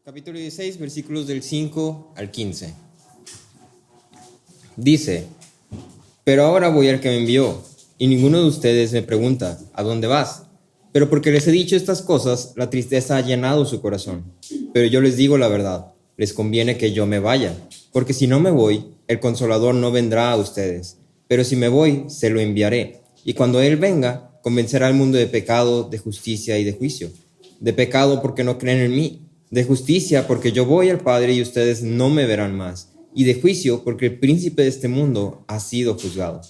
capítulo 16, versículos del 5 al 15. Dice: Pero ahora voy al que me envió, y ninguno de ustedes me pregunta, ¿a dónde vas? Pero porque les he dicho estas cosas, la tristeza ha llenado su corazón. Pero yo les digo la verdad, les conviene que yo me vaya, porque si no me voy, el Consolador no vendrá a ustedes. Pero si me voy, se lo enviaré. Y cuando Él venga, convencerá al mundo de pecado, de justicia y de juicio. De pecado porque no creen en mí. De justicia porque yo voy al Padre y ustedes no me verán más. Y de juicio porque el príncipe de este mundo ha sido juzgado.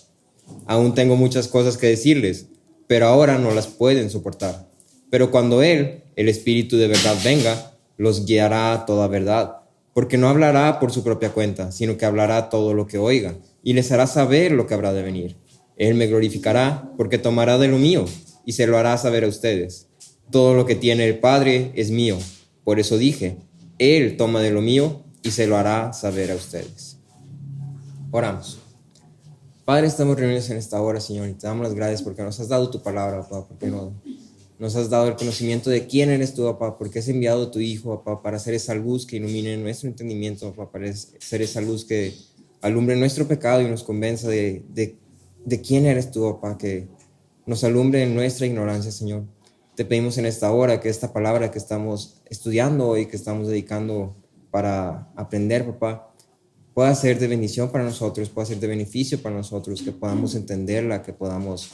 Aún tengo muchas cosas que decirles, pero ahora no las pueden soportar. Pero cuando Él, el Espíritu de verdad, venga, los guiará a toda verdad, porque no hablará por su propia cuenta, sino que hablará todo lo que oiga, y les hará saber lo que habrá de venir. Él me glorificará, porque tomará de lo mío, y se lo hará saber a ustedes. Todo lo que tiene el Padre es mío. Por eso dije, Él toma de lo mío, y se lo hará saber a ustedes. Oramos. Padre, estamos reunidos en esta hora, Señor, y te damos las gracias porque nos has dado tu palabra, papá, porque nos has dado el conocimiento de quién eres tú, papá, porque has enviado a tu Hijo, papá, para ser esa luz que ilumine nuestro entendimiento, papá, para ser esa luz que alumbre nuestro pecado y nos convenza de quién eres tú, papá, que nos alumbre en nuestra ignorancia, Señor. Te pedimos en esta hora que esta palabra que estamos estudiando y que estamos dedicando para aprender, papá, pueda ser de bendición para nosotros, pueda ser de beneficio para nosotros, que podamos entenderla, que podamos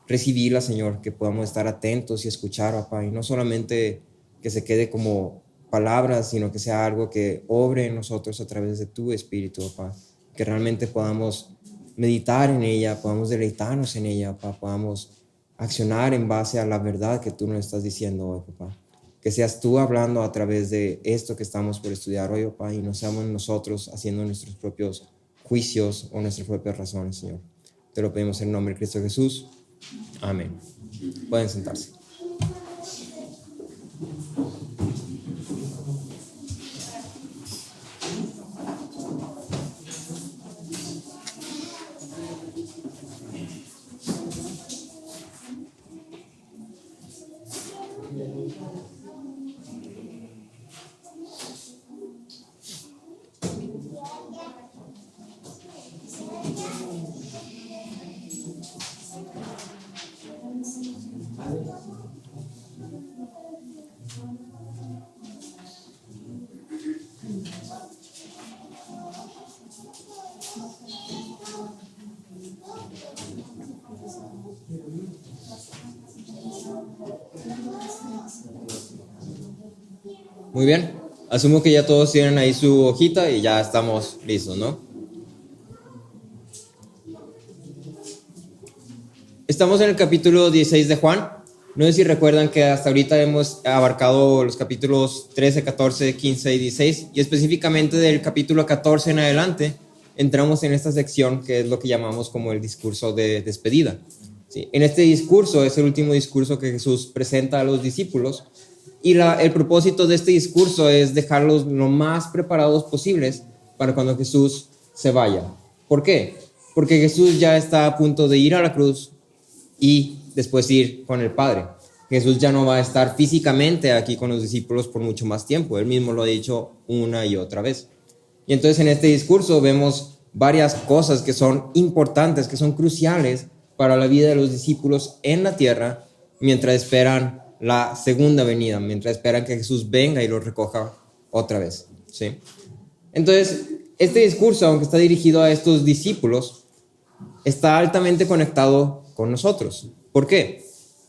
recibirla, Señor, que podamos estar atentos y escuchar, papá, y no solamente que se quede como palabras, sino que sea algo que obre en nosotros a través de tu Espíritu, papá, que realmente podamos meditar en ella, podamos deleitarnos en ella, papá, podamos accionar en base a la verdad que tú nos estás diciendo hoy, papá. Que seas tú hablando a través de esto que estamos por estudiar hoy, papá, y no seamos nosotros haciendo nuestros propios juicios o nuestras propias razones, Señor. Te lo pedimos en el nombre de Cristo Jesús. Amén. Pueden sentarse. Muy bien. Asumo que ya todos tienen ahí su hojita y ya estamos listos, ¿no? Estamos en el capítulo 16 de Juan. No sé si recuerdan que hasta ahorita hemos abarcado los capítulos 13, 14, 15 y 16. Y específicamente del capítulo 14 en adelante entramos en esta sección que es lo que llamamos como el discurso de despedida. ¿Sí? En este discurso es el último discurso que Jesús presenta a los discípulos. Y el propósito de este discurso es dejarlos lo más preparados posibles para cuando Jesús se vaya. ¿Por qué? Porque Jesús ya está a punto de ir a la cruz y después ir con el Padre. Jesús ya no va a estar físicamente aquí con los discípulos por mucho más tiempo. Él mismo lo ha dicho una y otra vez. Y entonces en este discurso vemos varias cosas que son importantes, que son cruciales para la vida de los discípulos en la tierra mientras esperan la segunda venida, mientras esperan que Jesús venga y los recoja otra vez, ¿sí? Entonces, este discurso, aunque está dirigido a estos discípulos, está altamente conectado con nosotros. ¿Por qué?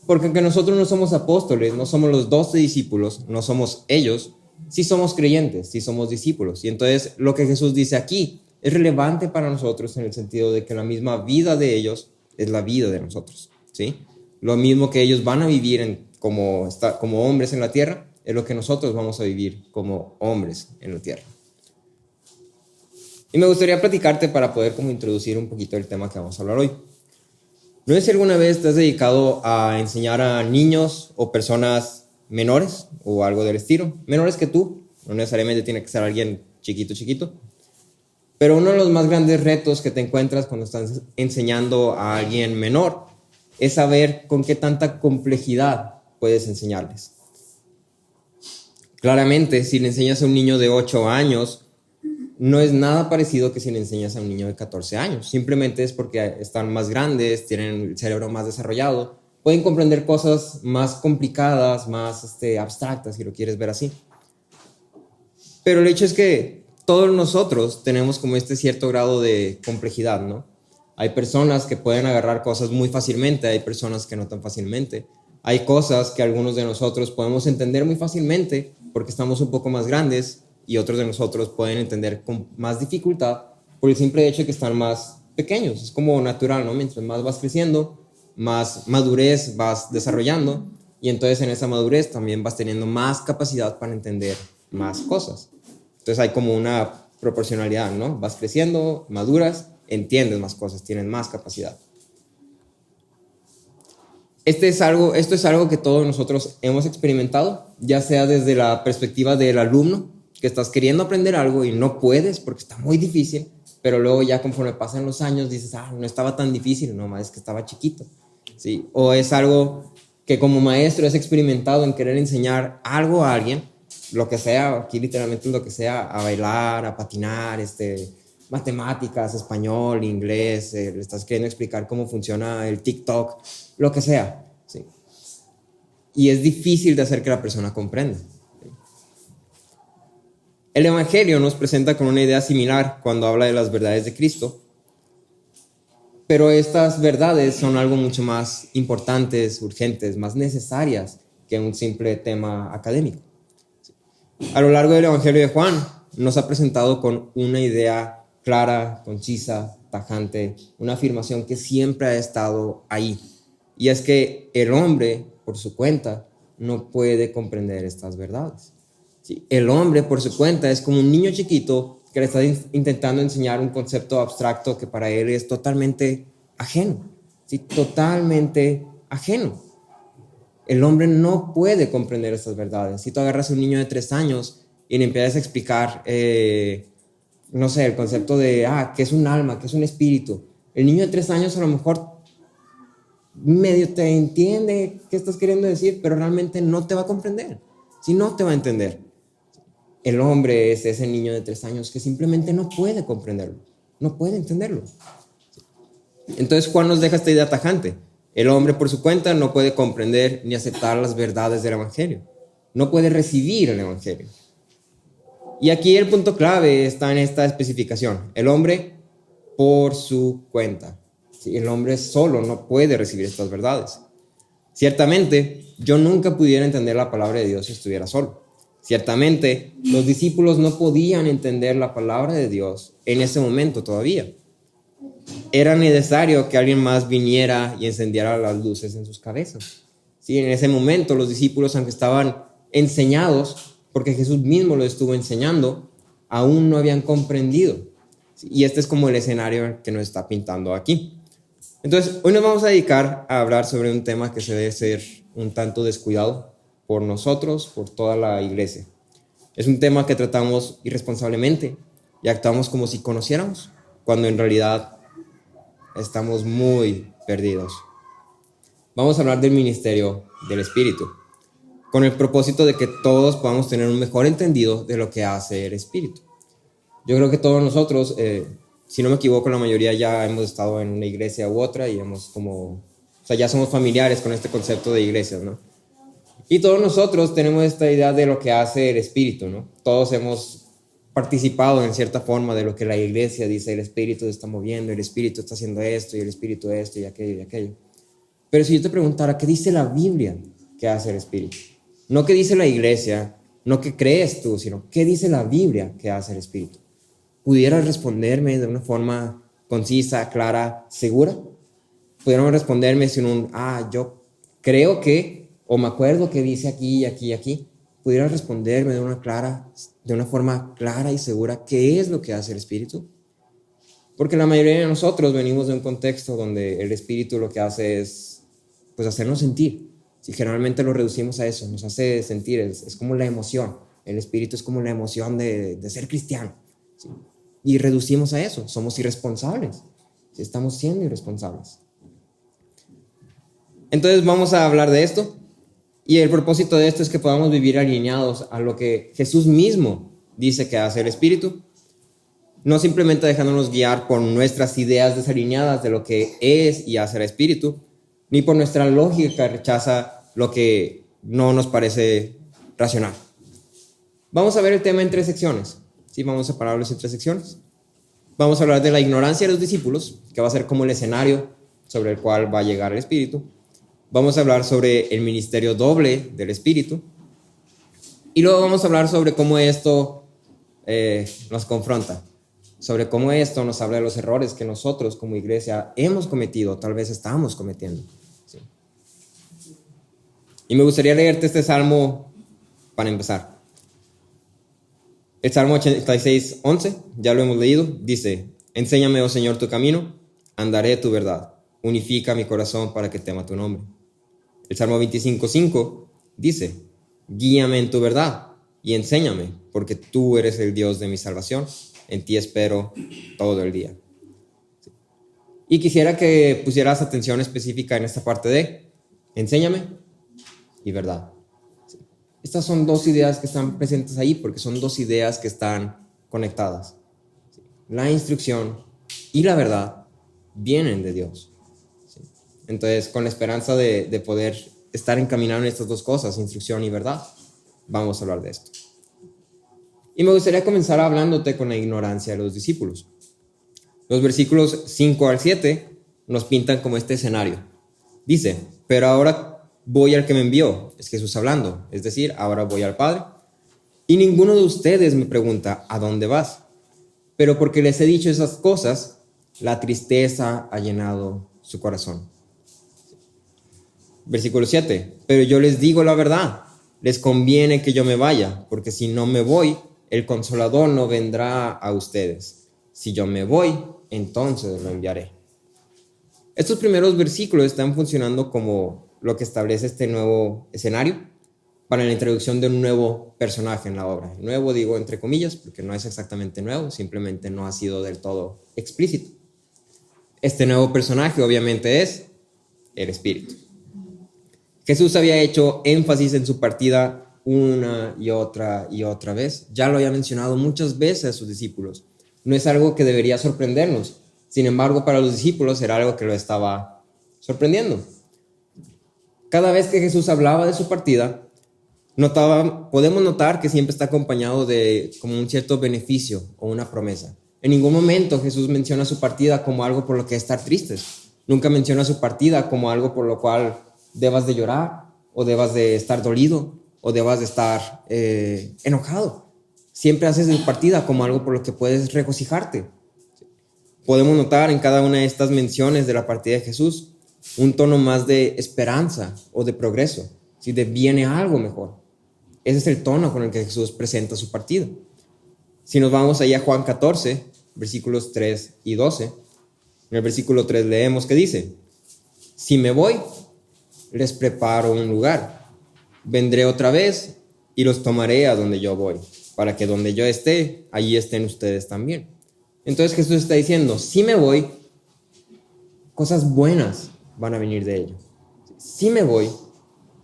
Porque aunque nosotros no somos apóstoles, no somos los 12 discípulos, no somos ellos, sí somos creyentes, sí somos discípulos. Y entonces lo que Jesús dice aquí es relevante para nosotros en el sentido de que la misma vida de ellos es la vida de nosotros, ¿sí? Lo mismo que ellos van a vivir como hombres en la tierra, es lo que nosotros vamos a vivir como hombres en la tierra. Y me gustaría platicarte para poder como introducir un poquito el tema que vamos a hablar hoy. No sé si alguna vez te has dedicado a enseñar a niños o personas menores o algo del estilo, menores que tú, no necesariamente tiene que ser alguien chiquito, pero uno de los más grandes retos que te encuentras cuando estás enseñando a alguien menor es saber con qué tanta complejidad puedes enseñarles. Claramente, si le enseñas a un niño de 8 años, no es nada parecido que si le enseñas a un niño de 14 años. Simplemente es porque están más grandes, tienen el cerebro más desarrollado, pueden comprender cosas más complicadas, más abstractas, si lo quieres ver así. Pero el hecho es que todos nosotros tenemos como cierto grado de complejidad, ¿no? Hay personas que pueden agarrar cosas muy fácilmente, hay personas que no tan fácilmente. Hay cosas que algunos de nosotros podemos entender muy fácilmente porque estamos un poco más grandes y otros de nosotros pueden entender con más dificultad por el simple hecho de que están más pequeños. Es como natural, ¿no? Mientras más vas creciendo, más madurez vas desarrollando y entonces en esa madurez también vas teniendo más capacidad para entender más cosas. Entonces hay como una proporcionalidad, ¿no? Vas creciendo, maduras, entiendes más cosas, tienes más capacidad. Esto es algo que todos nosotros hemos experimentado, ya sea desde la perspectiva del alumno, que estás queriendo aprender algo y no puedes porque está muy difícil, pero luego ya conforme pasan los años dices, no estaba tan difícil, nomás es que estaba chiquito, ¿sí? O es algo que como maestro has experimentado en querer enseñar algo a alguien, lo que sea, aquí literalmente lo que sea, a bailar, a patinar, matemáticas, español, inglés, le estás queriendo explicar cómo funciona el TikTok, lo que sea, ¿sí? Y es difícil de hacer que la persona comprenda. ¿Sí? El Evangelio nos presenta con una idea similar cuando habla de las verdades de Cristo, pero estas verdades son algo mucho más importantes, urgentes, más necesarias que un simple tema académico. A lo largo del Evangelio de Juan nos ha presentado con una idea clara, concisa, tajante, una afirmación que siempre ha estado ahí. Y es que el hombre, por su cuenta, no puede comprender estas verdades. ¿Sí? El hombre, por su cuenta, es como un niño chiquito que le está intentando enseñar un concepto abstracto que para él es totalmente ajeno. ¿Sí? Totalmente ajeno. El hombre no puede comprender estas verdades. Si tú agarras a un niño de 3 años y le empiezas a explicar, no sé, el concepto de, ¿qué es un alma? ¿Qué es un espíritu? El niño de 3 años a lo mejor medio te entiende qué estás queriendo decir, pero realmente no te va a comprender. Si no te va a entender. El hombre es ese niño de 3 años que simplemente no puede comprenderlo. No puede entenderlo. Entonces Juan nos deja esta idea tajante. El hombre por su cuenta no puede comprender ni aceptar las verdades del Evangelio. No puede recibir el Evangelio. Y aquí el punto clave está en esta especificación. El hombre por su cuenta. ¿Sí? El hombre solo no puede recibir estas verdades. Ciertamente, yo nunca pudiera entender la palabra de Dios si estuviera solo. Ciertamente, los discípulos no podían entender la palabra de Dios en ese momento todavía. Era necesario que alguien más viniera y encendiera las luces en sus cabezas. ¿Sí? En ese momento los discípulos, aunque estaban enseñados, porque Jesús mismo lo estuvo enseñando, aún no habían comprendido. ¿Sí? Y este es como el escenario que nos está pintando aquí. Entonces, hoy nos vamos a dedicar a hablar sobre un tema que se debe ser un tanto descuidado por nosotros, por toda la iglesia. Es un tema que tratamos irresponsablemente y actuamos como si conociéramos, cuando en realidad estamos muy perdidos. Vamos a hablar del ministerio del Espíritu, con el propósito de que todos podamos tener un mejor entendido de lo que hace el Espíritu. Yo creo que todos nosotros, si no me equivoco, la mayoría ya hemos estado en una iglesia u otra y ya somos familiares con este concepto de iglesias, ¿no? Y todos nosotros tenemos esta idea de lo que hace el Espíritu, ¿no? Todos hemos participado en cierta forma de lo que la iglesia dice, el Espíritu se está moviendo, el Espíritu está haciendo esto, y el Espíritu esto, y aquello, y aquello. Pero si yo te preguntara, ¿qué dice la Biblia que hace el Espíritu? No qué dice la iglesia, no qué crees tú, sino qué dice la Biblia que hace el Espíritu. ¿Pudieras responderme de una forma concisa, clara, segura? ¿Pudieran responderme sin yo creo que, o me acuerdo que dice aquí, aquí, aquí? ¿Pudieran responderme de una forma clara y segura qué es lo que hace el Espíritu? Porque la mayoría de nosotros venimos de un contexto donde el Espíritu lo que hace es, pues, hacernos sentir. Si generalmente lo reducimos a eso, nos hace sentir, es como la emoción. El Espíritu es como la emoción de ser cristiano, ¿sí? Y reducimos a eso, somos irresponsables. Estamos siendo irresponsables. Entonces vamos a hablar de esto Y el propósito de esto es que podamos vivir alineados a lo que Jesús mismo dice que hace el Espíritu, no simplemente dejándonos guiar por nuestras ideas desalineadas de lo que es y hace el Espíritu, ni por nuestra lógica que rechaza lo que no nos parece racional. Vamos a ver el tema en 3 secciones. Sí, vamos a separarlos en 3 secciones. Vamos a hablar de la ignorancia de los discípulos, que va a ser como el escenario sobre el cual va a llegar el Espíritu. Vamos a hablar sobre el ministerio doble del Espíritu. Y luego vamos a hablar sobre cómo esto nos confronta, sobre cómo esto nos habla de los errores que nosotros como iglesia hemos cometido, tal vez estamos cometiendo. Sí. Y me gustaría leerte este salmo para empezar. El Salmo 86, 11, ya lo hemos leído, dice: enséñame, oh Señor, tu camino, andaré tu verdad, unifica mi corazón para que tema tu nombre. El Salmo 25, 5 dice: guíame en tu verdad y enséñame, porque tú eres el Dios de mi salvación, en ti espero todo el día. Y quisiera que pusieras atención específica en esta parte de enséñame y verdad. Estas son 2 ideas que están presentes ahí porque son 2 ideas que están conectadas. La instrucción y la verdad vienen de Dios. Entonces, con la esperanza de poder estar encaminado en estas 2 cosas, instrucción y verdad, vamos a hablar de esto. Y me gustaría comenzar hablándote con la ignorancia de los discípulos. Los versículos 5 al 7 nos pintan como este escenario. Dice: pero ahora voy al que me envió, es Jesús hablando, es decir, ahora voy al Padre. Y ninguno de ustedes me pregunta: ¿a dónde vas? Pero porque les he dicho esas cosas, la tristeza ha llenado su corazón. Versículo 7. Pero yo les digo la verdad, les conviene que yo me vaya, porque si no me voy, el Consolador no vendrá a ustedes. Si yo me voy, entonces lo enviaré. Estos primeros versículos están funcionando como lo que establece este nuevo escenario para la introducción de un nuevo personaje en la obra. Nuevo digo entre comillas porque no es exactamente nuevo, simplemente no ha sido del todo explícito. Este nuevo personaje obviamente es el Espíritu. Jesús había hecho énfasis en su partida una y otra vez. Ya lo había mencionado muchas veces a sus discípulos. No es algo que debería sorprendernos. Sin embargo, para los discípulos era algo que lo estaba sorprendiendo. Cada vez que Jesús hablaba de su partida, podemos notar que siempre está acompañado de como un cierto beneficio o una promesa. En ningún momento Jesús menciona su partida como algo por lo que estar tristes. Nunca menciona su partida como algo por lo cual debas de llorar, o debas de estar dolido, o debas de estar enojado. Siempre haces su partida como algo por lo que puedes regocijarte. Podemos notar en cada una de estas menciones de la partida de Jesús un tono más de esperanza o de progreso, si viene algo mejor. Ese es el tono con el que Jesús presenta su partida. Si nos vamos allá a Juan 14, versículos 3 y 12, en el versículo 3 leemos que dice: si me voy, les preparo un lugar. Vendré otra vez y los tomaré a donde yo voy, para que donde yo esté, allí estén ustedes también. Entonces Jesús está diciendo: si me voy, cosas buenas van a venir de ello. Si me voy,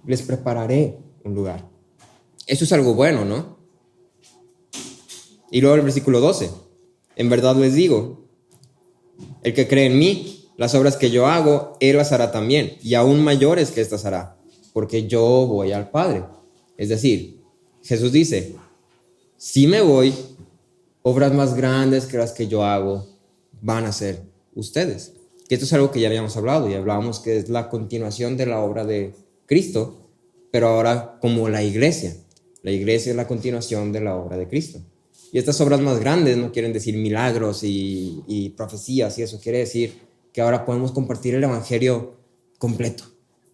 les prepararé un lugar. Eso es algo bueno, ¿no? Y luego el versículo 12. En verdad les digo, el que cree en mí, las obras que yo hago, él las hará también, y aún mayores que estas hará, porque yo voy al Padre. Es decir, Jesús dice: si me voy, obras más grandes que las que yo hago van a ser ustedes. Que esto es algo que ya habíamos hablado, y hablábamos que es la continuación de la obra de Cristo, pero ahora como la iglesia. La iglesia es la continuación de la obra de Cristo. Y estas obras más grandes no quieren decir milagros y profecías, y eso quiere decir que ahora podemos compartir el evangelio completo.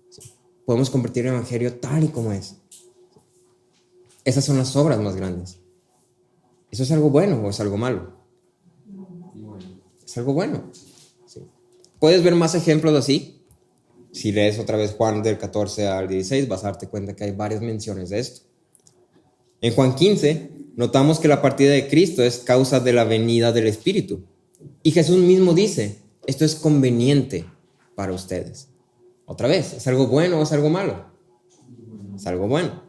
¿Sí? Podemos compartir el evangelio tal y como es. Esas son las obras más grandes. ¿Eso es algo bueno o es algo malo? Es algo bueno. ¿Sí? ¿Puedes ver más ejemplos así? Si lees otra vez Juan del 14 al 16, vas a darte cuenta que hay varias menciones de esto. En Juan 15, notamos que la partida de Cristo es causa de la venida del Espíritu. Y Jesús mismo dice: esto es conveniente para ustedes. Otra vez, ¿es algo bueno o es algo malo? es algo bueno.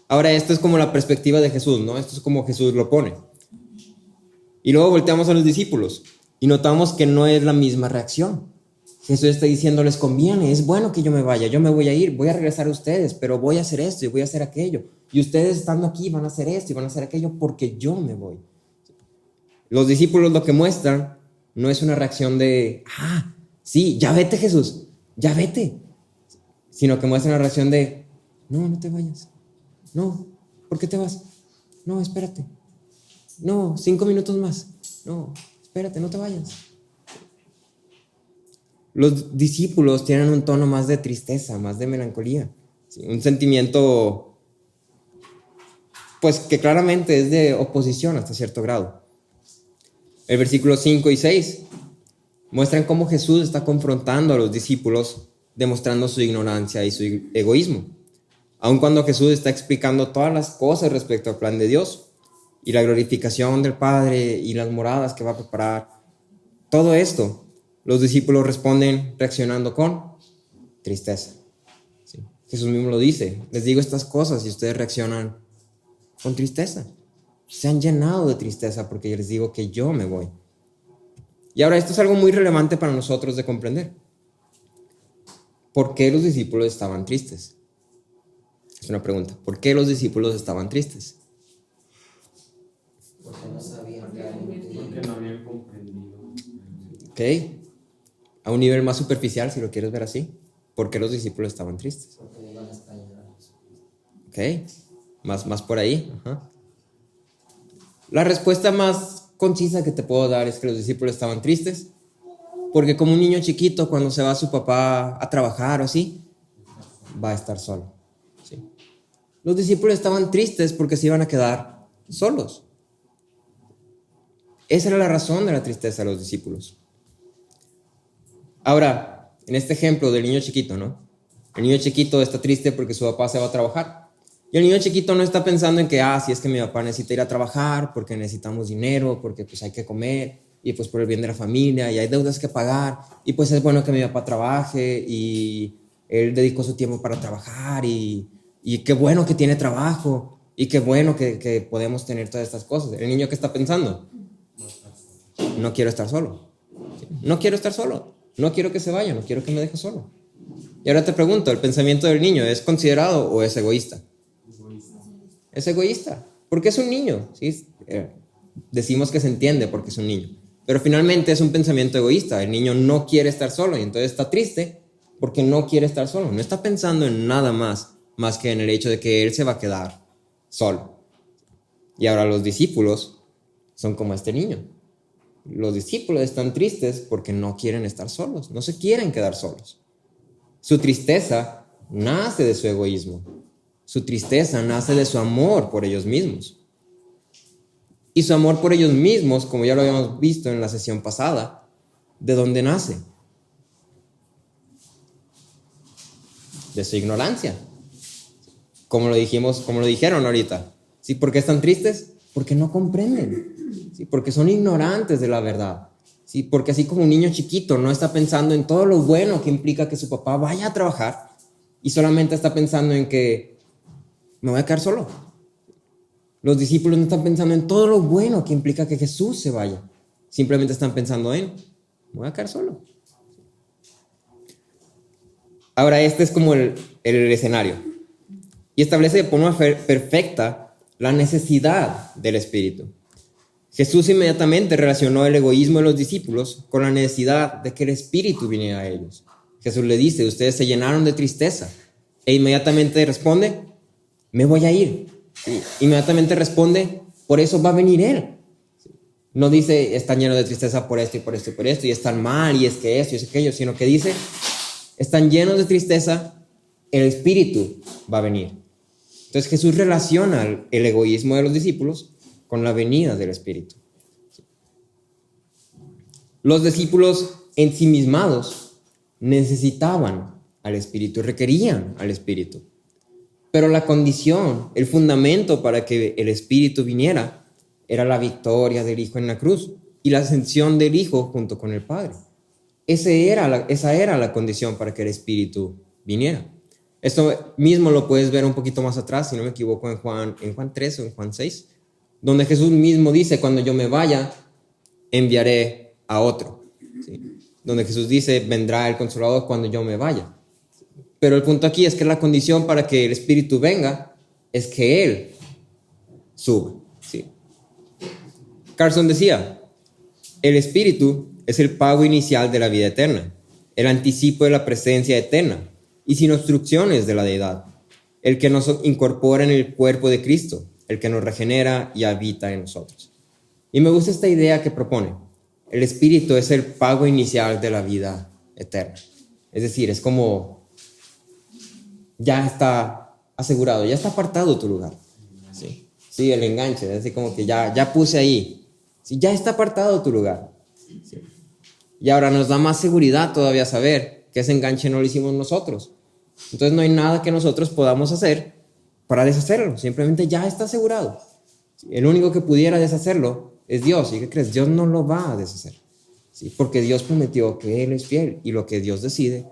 Ahora, esto es como la perspectiva de Jesús, ¿no? Esto es como Jesús lo pone. Y luego volteamos a los discípulos y notamos que no es la misma reacción. Jesús está diciendo, les conviene, es bueno que yo me vaya, yo me voy a ir, voy a regresar a ustedes, pero voy a hacer esto y voy a hacer aquello. Y ustedes estando aquí van a hacer esto y van a hacer aquello porque yo me voy. Los discípulos lo que muestran no es una reacción de, sí, ya vete Jesús, ya vete. Sino que muestran una reacción de, no, no te vayas. No, ¿por qué te vas? No, espérate. No, 5 minutos más. No, espérate, no te vayas. Los discípulos tienen un tono más de tristeza, más de melancolía. ¿Sí? Un sentimiento, pues que claramente es de oposición hasta cierto grado. El versículo 5 y 6 muestran cómo Jesús está confrontando a los discípulos, demostrando su ignorancia y su egoísmo. Aun cuando Jesús está explicando todas las cosas respecto al plan de Dios y la glorificación del Padre y las moradas que va a preparar, todo esto, los discípulos responden reaccionando con tristeza. ¿Sí? Jesús mismo lo dice, les digo estas cosas y ustedes reaccionan con tristeza. Se han llenado de tristeza porque yo les digo que yo me voy. Y ahora esto es algo muy relevante para nosotros de comprender. ¿Por qué los discípulos estaban tristes? Es una pregunta. ¿Por qué los discípulos estaban tristes? Porque no sabían realmente. Porque no habían comprendido. ¿Ok? A un nivel más superficial, si lo quieres ver así. ¿Por qué los discípulos estaban tristes? Porque iban a estar llorando. ¿Ok? Más por ahí. Ajá. La respuesta más concisa que te puedo dar es que los discípulos estaban tristes porque como un niño chiquito cuando se va su papá a trabajar o así, va a estar solo. ¿Sí? Los discípulos estaban tristes porque se iban a quedar solos. Esa era la razón de la tristeza de los discípulos. Ahora, en este ejemplo del niño chiquito, ¿no? El niño chiquito está triste porque su papá se va a trabajar. Y el niño chiquito no está pensando en que, si es que mi papá necesita ir a trabajar, porque necesitamos dinero, porque pues hay que comer, y pues por el bien de la familia, y hay deudas que pagar, y pues es bueno que mi papá trabaje, y él dedicó su tiempo para trabajar, y qué bueno que tiene trabajo, y qué bueno que podemos tener todas estas cosas. El niño que está pensando, no quiero estar solo, no quiero estar solo, no quiero que se vaya, no quiero que me deje solo. Y ahora te pregunto, ¿el pensamiento del niño es considerado o es egoísta? Es egoísta, porque es un niño, ¿sí? Decimos que se entiende porque es un niño, pero finalmente es un pensamiento egoísta. El niño no quiere estar solo y entonces está triste porque no quiere estar solo. No está pensando en nada más que en el hecho de que él se va a quedar solo. Y ahora los discípulos son como este niño. Los discípulos están tristes porque no quieren estar solos, no se quieren quedar solos. Su tristeza nace de su egoísmo. Su tristeza nace de su amor por ellos mismos. Y su amor por ellos mismos, como ya lo habíamos visto en la sesión pasada, ¿de dónde nace? De su ignorancia. Como lo dijeron ahorita. ¿Sí? ¿Por qué están tristes? Porque no comprenden. ¿Sí? Porque son ignorantes de la verdad. ¿Sí? Porque así como un niño chiquito no está pensando en todo lo bueno que implica que su papá vaya a trabajar y solamente está pensando en que me voy a quedar solo. Los discípulos no están pensando en todo lo bueno que implica que Jesús se vaya. Simplemente están pensando en, me voy a quedar solo. Ahora, este es como el escenario. Y establece de forma perfecta la necesidad del Espíritu. Jesús inmediatamente relacionó el egoísmo de los discípulos con la necesidad de que el Espíritu viniera a ellos. Jesús le dice, ustedes se llenaron de tristeza. E inmediatamente responde, me voy a ir. Sí. Inmediatamente responde, por eso va a venir Él. Sí. No dice, están llenos de tristeza por esto y por esto y por esto, y están mal, y es que esto y es aquello, sino que dice, están llenos de tristeza, el Espíritu va a venir. Entonces Jesús relaciona el egoísmo de los discípulos con la venida del Espíritu. Sí. Los discípulos ensimismados necesitaban al Espíritu, requerían al Espíritu. Pero la condición, el fundamento para que el Espíritu viniera era la victoria del Hijo en la cruz y la ascensión del Hijo junto con el Padre. Esa era la condición para que el Espíritu viniera. Esto mismo lo puedes ver un poquito más atrás, si no me equivoco, en Juan 3 o en Juan 6, donde Jesús mismo dice, cuando yo me vaya, enviaré a otro. ¿Sí? Donde Jesús dice, vendrá el Consolador cuando yo me vaya. Pero el punto aquí es que la condición para que el Espíritu venga es que Él suba. ¿Sí? Carson decía, el Espíritu es el pago inicial de la vida eterna, el anticipo de la presencia eterna y sin obstrucciones de la deidad, el que nos incorpora en el cuerpo de Cristo, el que nos regenera y habita en nosotros. Y me gusta esta idea que propone. El Espíritu es el pago inicial de la vida eterna. Es decir, es como ya está asegurado, ya está apartado tu lugar. Sí, sí, el enganche, es así como que ya puse ahí. Sí, ya está apartado tu lugar. Sí. Y ahora nos da más seguridad todavía saber que ese enganche no lo hicimos nosotros. Entonces no hay nada que nosotros podamos hacer para deshacerlo. Simplemente ya está asegurado. Sí, el único que pudiera deshacerlo es Dios. ¿Y qué crees? Dios no lo va a deshacer. ¿Sí? Porque Dios prometió que Él es fiel y lo que Dios decide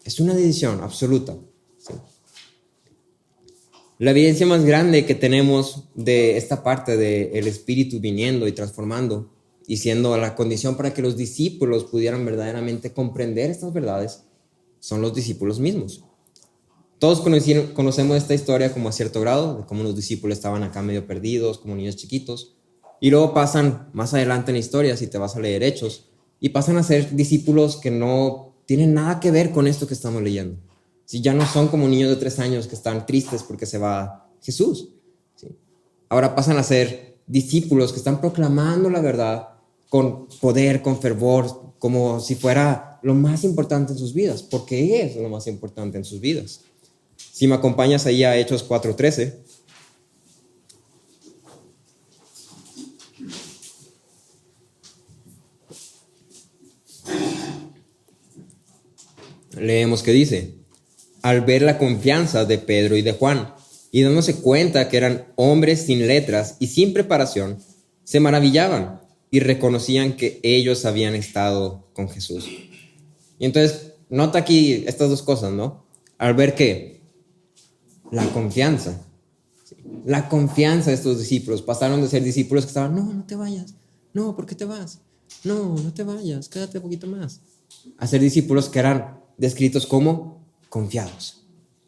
es una decisión absoluta. ¿Sí? La evidencia más grande que tenemos de esta parte del Espíritu viniendo y transformando y siendo la condición para que los discípulos pudieran verdaderamente comprender estas verdades son los discípulos mismos. Todos conocemos esta historia como a cierto grado, de cómo los discípulos estaban acá medio perdidos, como niños chiquitos, y luego pasan más adelante en la historia, si te vas a leer Hechos, y pasan a ser discípulos que no tienen nada que ver con esto que estamos leyendo. Si ya no son como niños de 3 años que están tristes porque se va Jesús. ¿Sí? Ahora pasan a ser discípulos que están proclamando la verdad con poder, con fervor, como si fuera lo más importante en sus vidas, porque es lo más importante en sus vidas. Si me acompañas ahí a Hechos 4:13. Leemos que dice: al ver la confianza de Pedro y de Juan, y dándose cuenta que eran hombres sin letras y sin preparación, se maravillaban y reconocían que ellos habían estado con Jesús. Y entonces, nota aquí estas dos cosas, ¿no? Al ver que la confianza de estos discípulos, pasaron de ser discípulos que estaban, no te vayas, no, ¿por qué te vas? No te vayas, quédate un poquito más. A ser discípulos que eran descritos como confiados.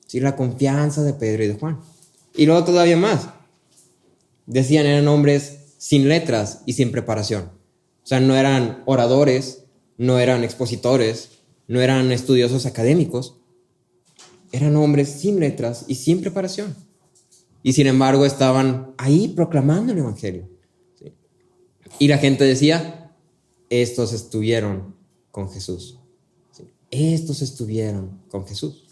¿Sí? La confianza de Pedro y de Juan. Y luego todavía más. Decían, eran hombres sin letras y sin preparación. O sea, no eran oradores, no eran expositores, no eran estudiosos académicos. Eran hombres sin letras y sin preparación. Y sin embargo estaban ahí proclamando el evangelio. ¿Sí? Y la gente decía, estos estuvieron con Jesús. ¿Sí? Estos estuvieron con Jesús.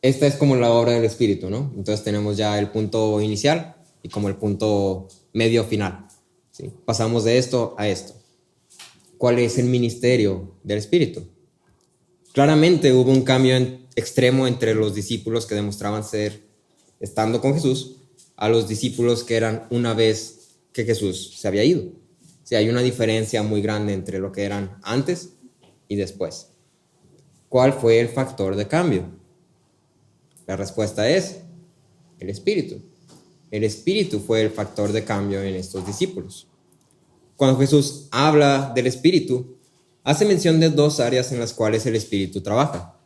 Esta es como la obra del Espíritu, ¿no? Entonces tenemos ya el punto inicial y como el punto medio final. ¿Sí? Pasamos de esto a esto. ¿Cuál es el ministerio del Espíritu? Claramente hubo un cambio extremo entre los discípulos que demostraban ser estando con Jesús a los discípulos que eran una vez que Jesús se había ido. Sí, hay una diferencia muy grande entre lo que eran antes y después. ¿Cuál fue el factor de cambio? La respuesta es el Espíritu. El Espíritu fue el factor de cambio en estos discípulos. Cuando Jesús habla del Espíritu, hace mención de 2 áreas en las cuales el Espíritu trabaja.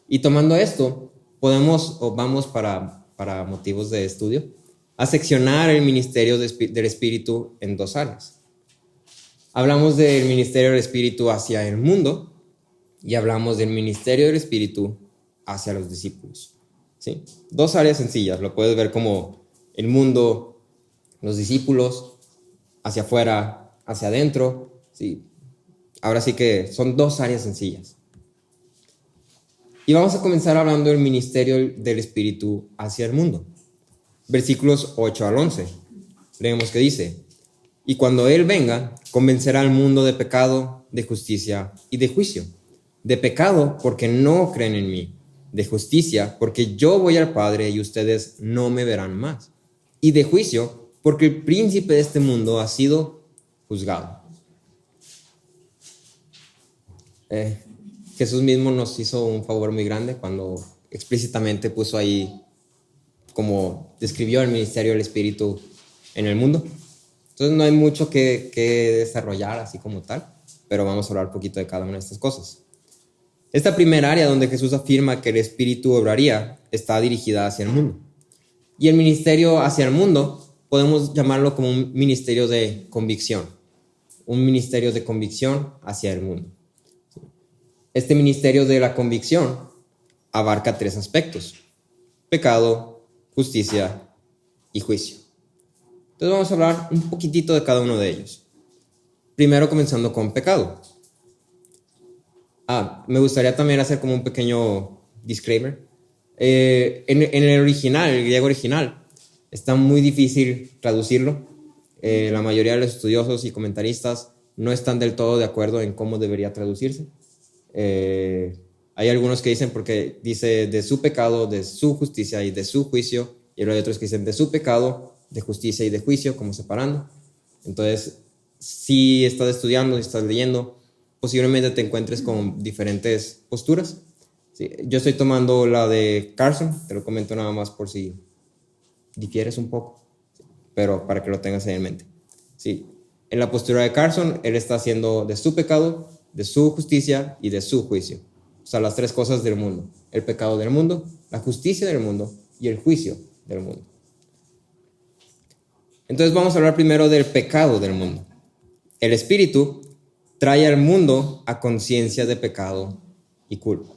Y tomando esto, vamos para motivos de estudio, a seccionar el ministerio del Espíritu en 2 áreas. Hablamos del ministerio del Espíritu hacia el mundo y hablamos del ministerio del Espíritu hacia los discípulos. ¿Sí? 2 áreas sencillas, lo puedes ver como el mundo, los discípulos, hacia afuera, hacia adentro. ¿Sí? Ahora sí que son 2 áreas sencillas. Y vamos a comenzar hablando del ministerio del Espíritu hacia el mundo. Versículos 8 al 11. Leemos que dice: y cuando Él venga, convencerá al mundo de pecado, de justicia y de juicio. De pecado, porque no creen en mí. De justicia, porque yo voy al Padre y ustedes no me verán más. Y de juicio, porque el príncipe de este mundo ha sido juzgado. Jesús mismo nos hizo un favor muy grande cuando explícitamente puso ahí, como describió el ministerio del Espíritu en el mundo. Entonces no hay mucho que desarrollar así como tal, pero vamos a hablar un poquito de cada una de estas cosas. Esta primera área donde Jesús afirma que el Espíritu obraría está dirigida hacia el mundo. Y el ministerio hacia el mundo podemos llamarlo como un ministerio de convicción. Un ministerio de convicción hacia el mundo. Este ministerio de la convicción abarca 3 aspectos: pecado, justicia y juicio. Entonces vamos a hablar un poquitito de cada uno de ellos. Primero comenzando con pecado. Me gustaría también hacer como un pequeño disclaimer. En el original, el griego original, está muy difícil traducirlo. La mayoría de los estudiosos y comentaristas no están del todo de acuerdo en cómo debería traducirse. Hay algunos que dicen porque dice de su pecado, de su justicia y de su juicio, y hay otros que dicen de su pecado, de justicia y de juicio, como separando. Entonces, si estás estudiando, si estás leyendo, posiblemente te encuentres con diferentes posturas. Sí, yo estoy tomando la de Carson, te lo comento nada más por si difieres un poco, pero para que lo tengas ahí en mente. Sí, en la postura de Carson, él está haciendo de su pecado, de su justicia y de su juicio. O sea, las 3 cosas del mundo: el pecado del mundo, la justicia del mundo y el juicio del mundo. Entonces vamos a hablar primero del pecado del mundo. El Espíritu trae al mundo a conciencia de pecado y culpa.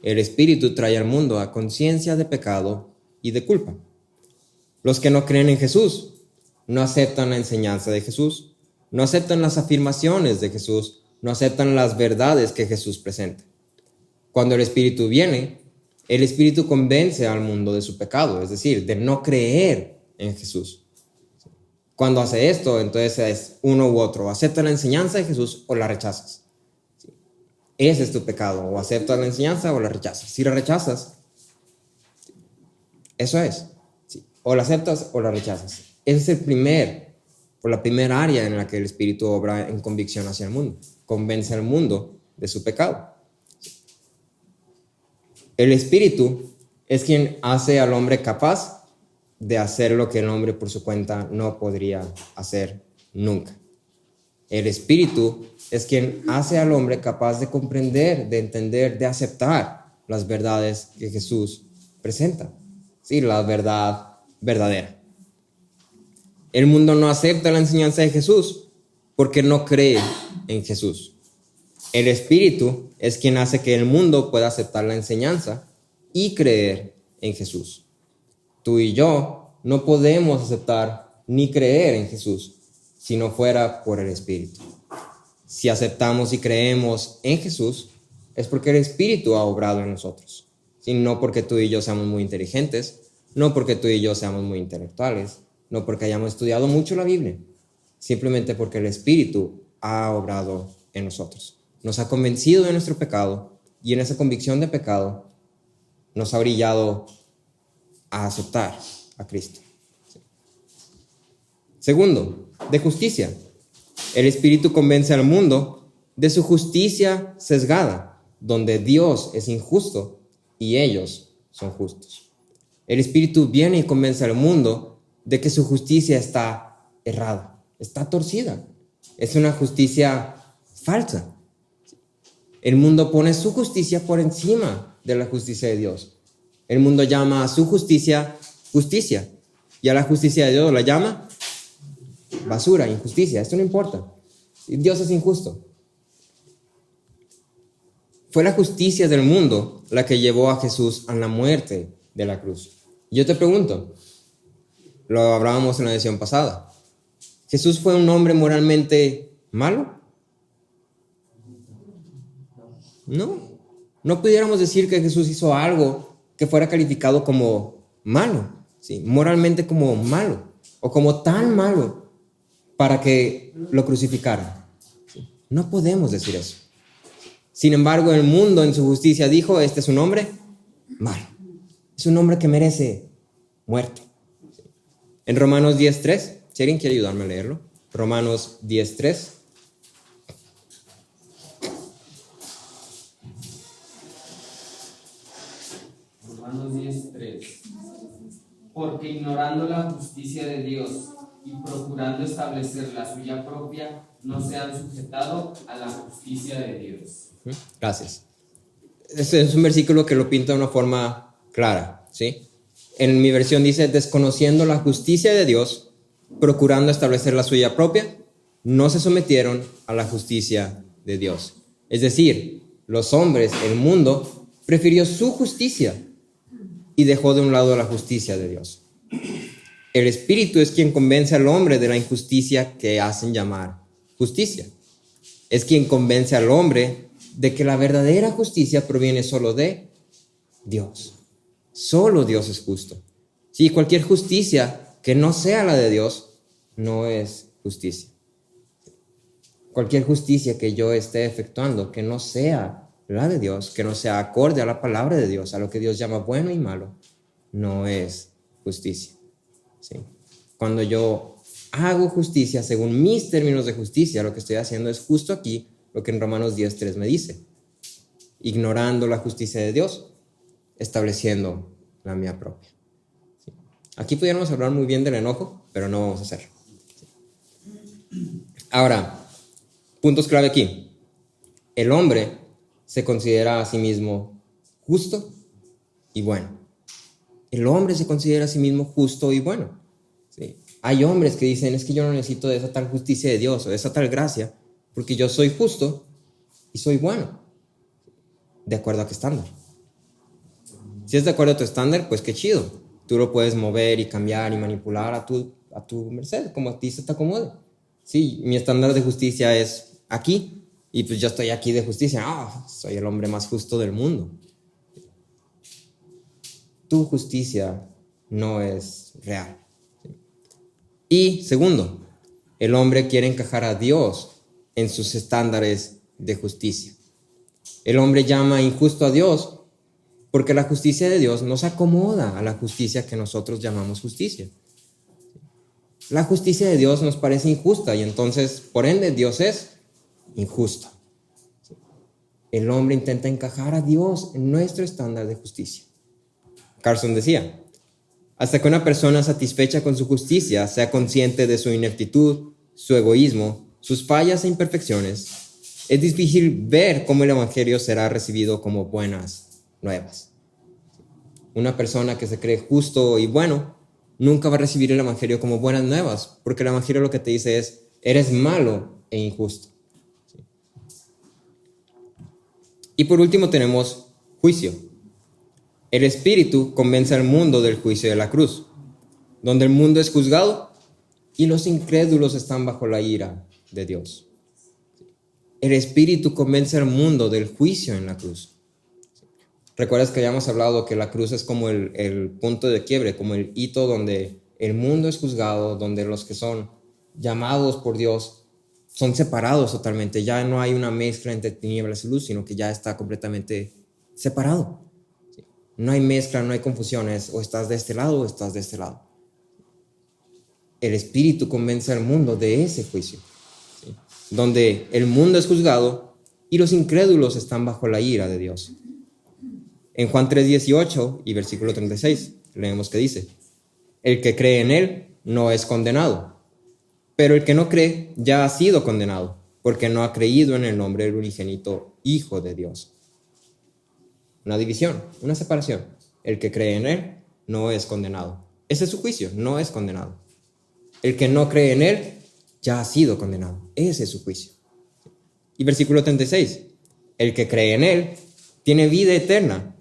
El Espíritu trae al mundo a conciencia de pecado y de culpa. Los que no creen en Jesús no aceptan la enseñanza de Jesús, no aceptan las afirmaciones de Jesús, no aceptan las verdades que Jesús presenta. Cuando el Espíritu viene, el Espíritu convence al mundo de su pecado, es decir, de no creer en Jesús. Cuando hace esto, entonces es uno u otro: acepta la enseñanza de Jesús o la rechazas. Ese es tu pecado: o aceptas la enseñanza o la rechazas. Si la rechazas, eso es. O la aceptas o la rechazas. Ese es la primera área en la que el Espíritu obra en convicción hacia el mundo. Convence al mundo de su pecado. El Espíritu es quien hace al hombre capaz de hacer lo que el hombre por su cuenta no podría hacer nunca. El Espíritu es quien hace al hombre capaz de comprender, de entender, de aceptar las verdades que Jesús presenta. Sí, la verdad verdadera. El mundo no acepta la enseñanza de Jesús porque no cree en Jesús. El Espíritu es quien hace que el mundo pueda aceptar la enseñanza y creer en Jesús. Tú y yo no podemos aceptar ni creer en Jesús si no fuera por el Espíritu. Si aceptamos y creemos en Jesús, es porque el Espíritu ha obrado en nosotros. ¿Sí? No porque tú y yo seamos muy inteligentes, no porque tú y yo seamos muy intelectuales, no porque hayamos estudiado mucho la Biblia, simplemente porque el Espíritu ha obrado en nosotros. Nos ha convencido de nuestro pecado y en esa convicción de pecado nos ha brillado a aceptar a Cristo. Segundo, de justicia. El Espíritu convence al mundo de su justicia sesgada, donde Dios es injusto y ellos son justos. El Espíritu viene y convence al mundo de que su justicia está errada, está torcida. Es una justicia falsa. El mundo pone su justicia por encima de la justicia de Dios. El mundo llama a su justicia justicia y a la justicia de Dios la llama basura, injusticia. Esto no importa. Dios es injusto. Fue la justicia del mundo la que llevó a Jesús a la muerte de la cruz. Yo te pregunto, lo hablábamos en la edición pasada, ¿Jesús fue un hombre moralmente malo? No pudiéramos decir que Jesús hizo algo que fuera calificado como malo, ¿sí? Moralmente como malo, o como tan malo para que lo crucificaran. ¿Sí? No podemos decir eso. Sin embargo, el mundo en su justicia dijo: este es un hombre malo, es un hombre que merece muerte. ¿Sí? En Romanos 10:3, si alguien quiere ayudarme a leerlo, Romanos 10:3. Romanos 10:3. Porque ignorando la justicia de Dios y procurando establecer la suya propia, no se han sujetado a la justicia de Dios. Gracias. Este es un versículo que lo pinta de una forma clara, ¿sí? En mi versión dice, desconociendo la justicia de Dios, procurando establecer la suya propia, no se sometieron a la justicia de Dios. Es decir, los hombres, el mundo, prefirió su justicia y dejó de un lado la justicia de Dios. El Espíritu es quien convence al hombre de la injusticia que hacen llamar justicia. Es quien convence al hombre de que la verdadera justicia proviene solo de Dios. Solo Dios es justo. Sí, cualquier justicia que no sea la de Dios no es justicia. Cualquier justicia que yo esté efectuando que no sea la de Dios, que no sea acorde a la palabra de Dios, a lo que Dios llama bueno y malo, no es justicia. ¿Sí? Cuando yo hago justicia según mis términos de justicia, lo que estoy haciendo es justo aquí lo que en Romanos 10:3 me dice. Ignorando la justicia de Dios, estableciendo la mía propia. ¿Sí? Aquí pudiéramos hablar muy bien del enojo, pero no vamos a hacerlo. ¿Sí? Ahora, puntos clave aquí. El hombre se considera a sí mismo justo y bueno. El hombre se considera a sí mismo justo y bueno. ¿Sí? Hay hombres que dicen, es que yo no necesito de esa tal justicia de Dios o de esa tal gracia, porque yo soy justo y soy bueno. ¿De acuerdo a qué estándar? Si es de acuerdo a tu estándar, pues qué chido. Tú lo puedes mover y cambiar y manipular a tu merced, como a ti se te acomode. Sí, mi estándar de justicia es aquí, y pues yo estoy aquí de justicia. Soy el hombre más justo del mundo. Tu justicia no es real. Y segundo, el hombre quiere encajar a Dios en sus estándares de justicia. El hombre llama injusto a Dios porque la justicia de Dios no se acomoda a la justicia que nosotros llamamos justicia. La justicia de Dios nos parece injusta y entonces, por ende, Dios es injusto. El hombre intenta encajar a Dios en nuestro estándar de justicia. Carson decía, hasta que una persona satisfecha con su justicia sea consciente de su ineptitud, su egoísmo, sus fallas e imperfecciones, es difícil ver cómo el evangelio será recibido como buenas nuevas. Una persona que se cree justo y bueno nunca va a recibir el evangelio como buenas nuevas, porque el evangelio lo que te dice es, eres malo e injusto. Y por último tenemos juicio. El Espíritu convence al mundo del juicio de la cruz, donde el mundo es juzgado y los incrédulos están bajo la ira de Dios. El Espíritu convence al mundo del juicio en la cruz. ¿Recuerdas que habíamos hablado que la cruz es como el punto de quiebre, como el hito donde el mundo es juzgado, donde los que son llamados por Dios son separados totalmente? Ya no hay una mezcla entre tinieblas y luz, sino que ya está completamente separado. No hay mezcla, no hay confusiones, o estás de este lado o estás de este lado. El Espíritu convence al mundo de ese juicio, ¿sí? Donde el mundo es juzgado y los incrédulos están bajo la ira de Dios. En Juan 3:18 y versículo 36 leemos que dice, el que cree en él no es condenado, pero el que no cree ya ha sido condenado, porque no ha creído en el nombre del unigénito Hijo de Dios. Una división, una separación. El que cree en él no es condenado. Ese es su juicio, no es condenado. El que no cree en él ya ha sido condenado. Ese es su juicio. Y versículo 36. El que cree en él tiene vida eterna.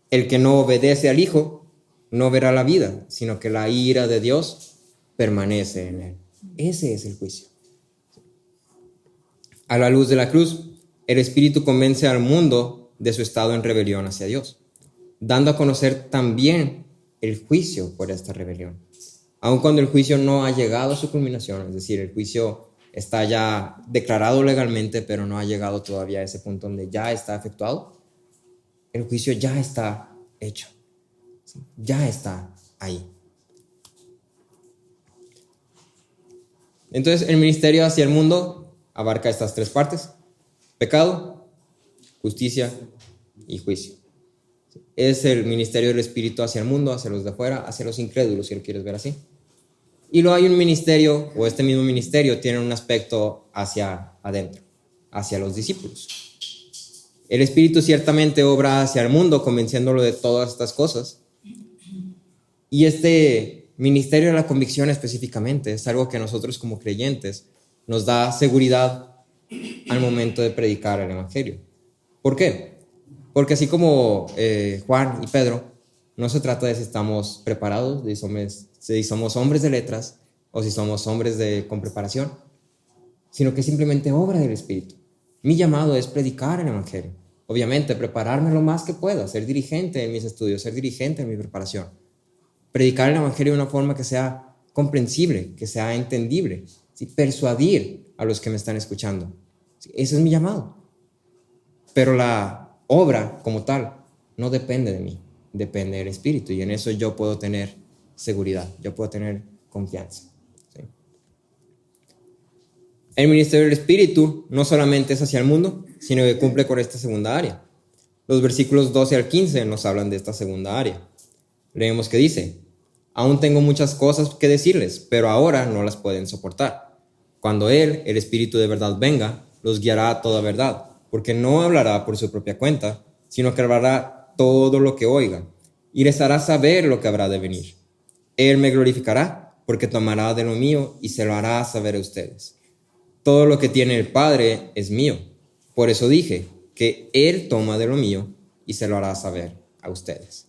El que no obedece al Hijo no verá la vida, sino que la ira de Dios permanece en él. Ese es el juicio. A la luz de la cruz, el Espíritu convence al mundo de su estado en rebelión hacia Dios, dando a conocer también el juicio por esta rebelión. Aun cuando el juicio no ha llegado a su culminación, es decir, el juicio está ya declarado legalmente, pero no ha llegado todavía a ese punto donde ya está efectuado, el juicio ya está hecho, ¿sí? Ya está ahí. Entonces, el ministerio hacia el mundo abarca estas tres partes: pecado, justicia y juicio. es el ministerio del Espíritu hacia el mundo, hacia los de afuera, hacia los incrédulos, si lo quieres ver así. Y luego hay un ministerio, o este mismo ministerio, tiene un aspecto hacia adentro, hacia los discípulos. El Espíritu ciertamente obra hacia el mundo, convenciéndolo de todas estas cosas. Y este ministerio de la convicción específicamente es algo que nosotros como creyentes nos da seguridad al momento de predicar el Evangelio. ¿Por qué? Porque así como Juan y Pedro, no se trata de si estamos preparados, si somos hombres de letras o si somos hombres con preparación, sino que simplemente obra del Espíritu. Mi llamado es predicar el Evangelio. Obviamente, prepararme lo más que pueda, ser dirigente en mis estudios, ser dirigente en mi preparación. Predicar el Evangelio de una forma que sea comprensible, que sea entendible, ¿sí? Persuadir a los que me están escuchando. ¿Sí? Ese es mi llamado. Pero la obra como tal no depende de mí, depende del Espíritu. Y en eso yo puedo tener seguridad, yo puedo tener confianza. ¿Sí? El ministerio del Espíritu no solamente es hacia el mundo, sino que cumple con esta segunda área. Los versículos 12 al 15 nos hablan de esta segunda área. Leemos que dice: aún tengo muchas cosas que decirles, pero ahora no las pueden soportar. Cuando Él, el Espíritu de verdad, venga, los guiará a toda verdad, porque no hablará por su propia cuenta, sino que hablará todo lo que oiga, y les hará saber lo que habrá de venir. Él me glorificará, porque tomará de lo mío y se lo hará saber a ustedes. Todo lo que tiene el Padre es mío. Por eso dije que Él toma de lo mío y se lo hará saber a ustedes.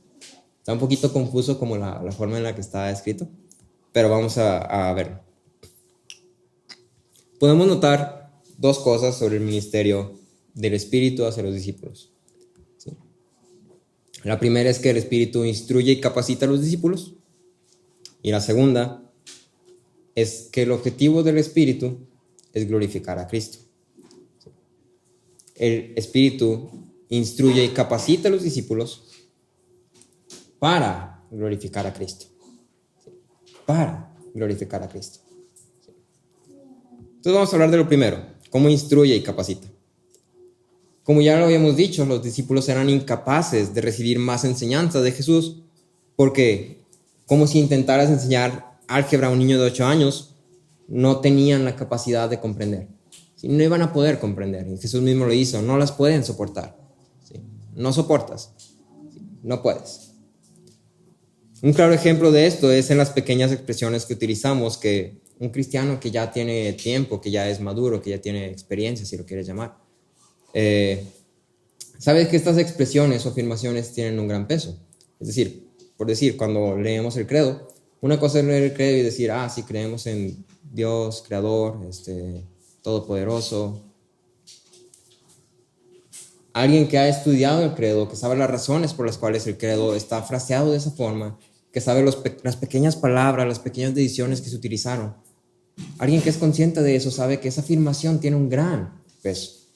Está un poquito confuso como la forma en la que está escrito, pero vamos a verlo. Podemos notar dos cosas sobre el ministerio del Espíritu hacia los discípulos. ¿Sí? La primera es que el Espíritu instruye y capacita a los discípulos. Y la segunda es que el objetivo del Espíritu es glorificar a Cristo. El Espíritu instruye y capacita a los discípulos para glorificar a Cristo. Para glorificar a Cristo. Entonces vamos a hablar de lo primero, cómo instruye y capacita. Como ya lo habíamos dicho, los discípulos eran incapaces de recibir más enseñanza de Jesús, porque como si intentaras enseñar álgebra a un niño de 8 años, no tenían la capacidad de comprender. ¿Sí? No iban a poder comprender, y Jesús mismo lo hizo, no las pueden soportar. ¿Sí? No soportas, ¿sí? No puedes. Un claro ejemplo de esto es en las pequeñas expresiones que utilizamos, que un cristiano que ya tiene tiempo, que ya es maduro, que ya tiene experiencia, si lo quieres llamar, sabe que estas expresiones o afirmaciones tienen un gran peso. Es decir, por decir, cuando leemos el credo, una cosa es leer el credo y decir, sí, creemos en Dios, Creador, Todopoderoso. Alguien que ha estudiado el credo, que sabe las razones por las cuales el credo está fraseado de esa forma, que sabe las pequeñas palabras, las pequeñas decisiones que se utilizaron. Alguien que es consciente de eso sabe que esa afirmación tiene un gran peso.